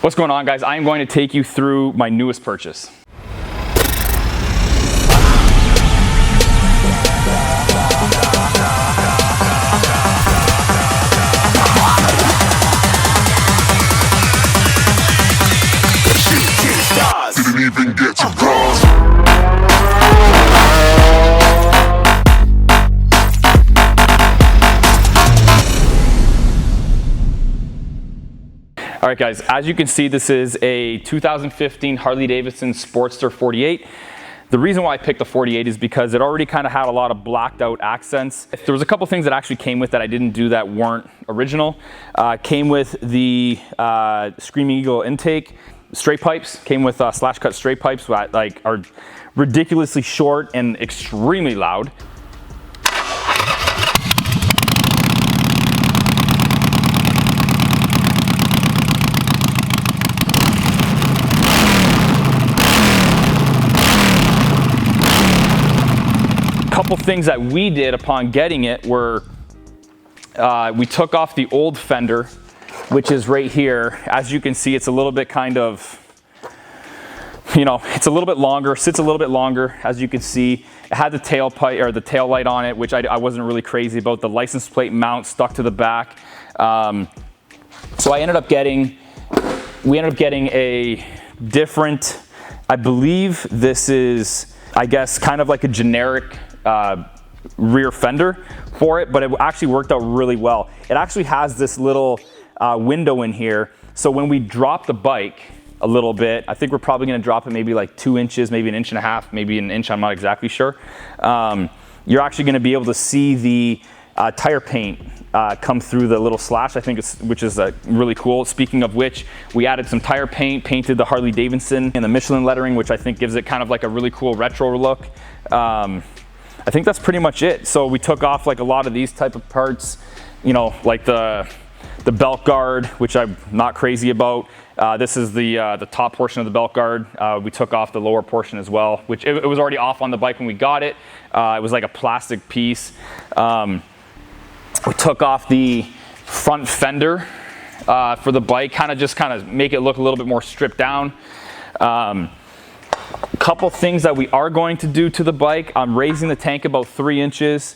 What's going on, guys? I'm going to take you through my newest purchase. Didn't even get to cross. All right, guys, as you can see, this is a 2015 Harley Davidson Sportster 48. The reason why I picked the 48 is because it already kind of had a lot of blacked out accents. There was a couple things that actually came with that I didn't do that weren't original. Came with the Screaming Eagle intake. Straight pipes, came with slash cut straight pipes that are ridiculously short and extremely loud. Couple things that we did upon getting it were we took off the old fender, which is right here. As you can see, it's a little bit kind of, it's a little bit longer, sits a little bit longer. As you can see, it had the tailpipe or the tail light on it, which I wasn't really crazy about. The license plate mount stuck to the back. So we ended up getting a different, I believe this is, I guess, kind of like a generic rear fender for it, but it actually worked out really well. It actually has this little window in here, so when we drop the bike a little bit, I think we're probably going to drop it maybe like 2 inches, maybe 1.5 inches, maybe an inch, I'm not exactly sure. You're actually going to be able to see the tire paint come through the little slash, I think, which is really cool. Speaking of which, we added some tire paint, painted the Harley Davidson and the Michelin lettering, which I think gives it kind of like a really cool retro look. I think that's pretty much it. So we took off like a lot of these type of parts, like the belt guard, which I'm not crazy about. This is the top portion of the belt guard. We took off the lower portion as well, which it was already off on the bike when we got it. It was like a plastic piece. We took off the front fender for the bike, kind of make it look a little bit more stripped down. Couple things that we are going to do to the bike. I'm raising the tank about 3 inches,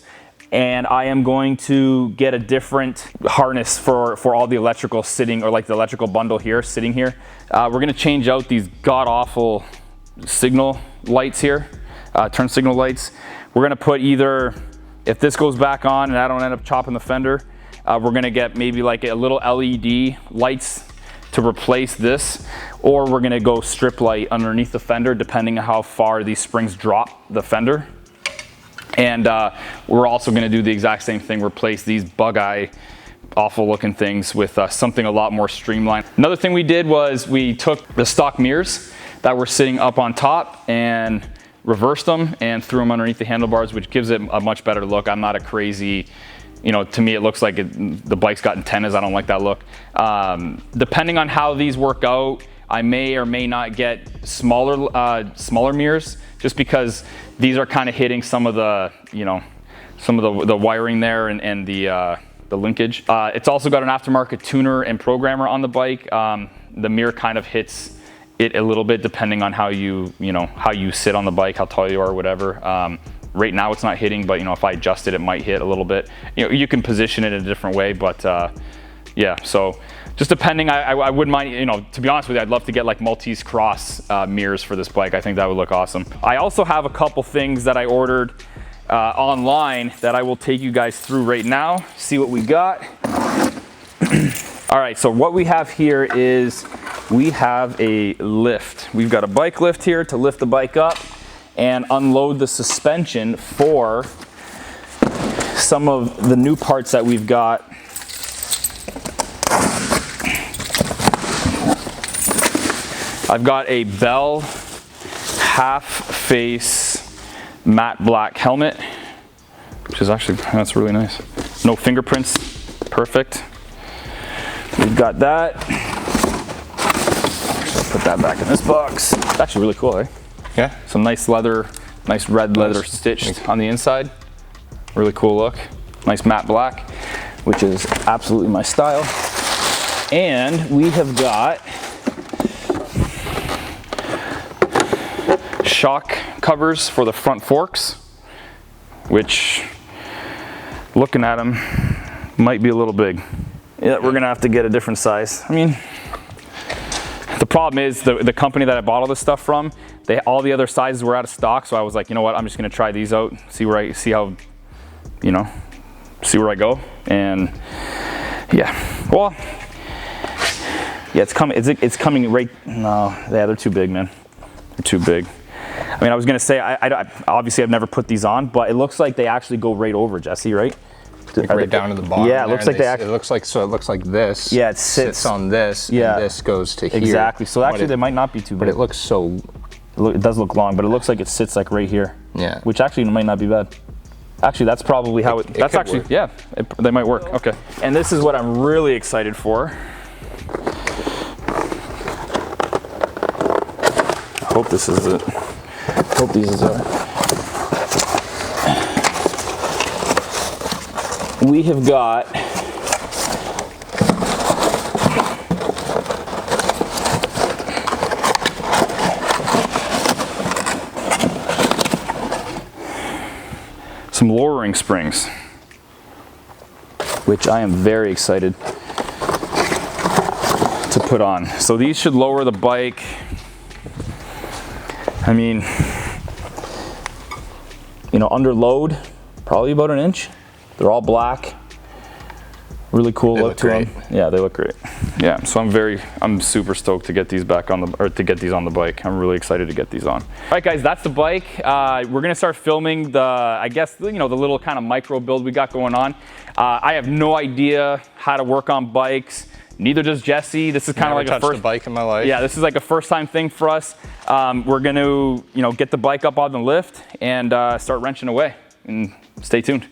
and I am going to get a different harness for all the electrical sitting, or like the electrical bundle here, sitting here. We're going to change out these god-awful signal lights here, turn signal lights. We're going to put either, if this goes back on and I don't end up chopping the fender, we're going to get maybe like a little LED lights to replace this, or we're going to go strip light underneath the fender depending on how far these springs drop the fender. And we're also going to do the exact same thing, replace these bug eye awful looking things with something a lot more streamlined. Another thing we did was we took the stock mirrors that were sitting up on top and reversed them and threw them underneath the handlebars, which gives it a much better look. I'm not a crazy, to me it looks like the bike's got antennas. I don't like that look. Depending on how these work out, I may or may not get smaller mirrors, just because these are kind of hitting some of the, the wiring there and the linkage. It's also got an aftermarket tuner and programmer on the bike. The mirror kind of hits it a little bit depending on how how you sit on the bike, how tall you are, whatever. Right now it's not hitting, but if I adjust it, it might hit a little bit. You can position it in a different way, but yeah. So just depending, I wouldn't mind. To be honest with you, I'd love to get like Maltese cross mirrors for this bike. I think that would look awesome. I also have a couple things that I ordered online that I will take you guys through right now. See what we got. All right, so what we have here is we have a lift. We've got a bike lift here to lift the bike up and unload the suspension for some of the new parts that we've got. I've got a Bell half-face matte black helmet, which is actually, that's really nice. No fingerprints, perfect. We've got that. Put that back in this box. It's actually really cool, eh? Yeah. Some nice leather, nice red leather stitched on the inside. Really cool look. Nice matte black, which is absolutely my style. And we have got shock covers for the front forks, which, looking at them, might be a little big. Yeah, we're gonna have to get a different size. I mean, the problem is the company that I bought all this stuff from, all the other sizes were out of stock, so I was like, you know what, I'm just gonna try these out, see where I go, and yeah, well, yeah, it's coming right. No, yeah, they're too big, man. They're too big. I mean, I was gonna say, I obviously I've never put these on, but it looks like they actually go right over, Jesse, right? Like right down to the bottom. Yeah, it looks like it looks like this. Yeah, it sits on this. Yeah, and this goes to here. Exactly. So actually, they might not be too big. But it looks so. It does look long, but it looks like it sits like right here. Yeah. Which actually might not be bad. Actually, that's probably how it. That's actually work. Yeah. They might work. Okay. And this is what I'm really excited for. I hope this is it. I hope these is it. We have got some lowering springs, which I am very excited to put on. So these should lower the bike. I mean, you know, under load, probably about an inch. They're all black. Really cool look to them. Yeah, they look great. Yeah, so I'm super stoked to get these back on to get these on the bike. I'm really excited to get these on. All right, guys, that's the bike. We're gonna start filming I guess, you know, the little kind of micro build we got going on. I have no idea how to work on bikes. Neither does Jesse. This is kind of like a first bike in my life. Yeah, this is like a first time thing for us. We're gonna, you know, get the bike up on the lift and start wrenching away. And stay tuned.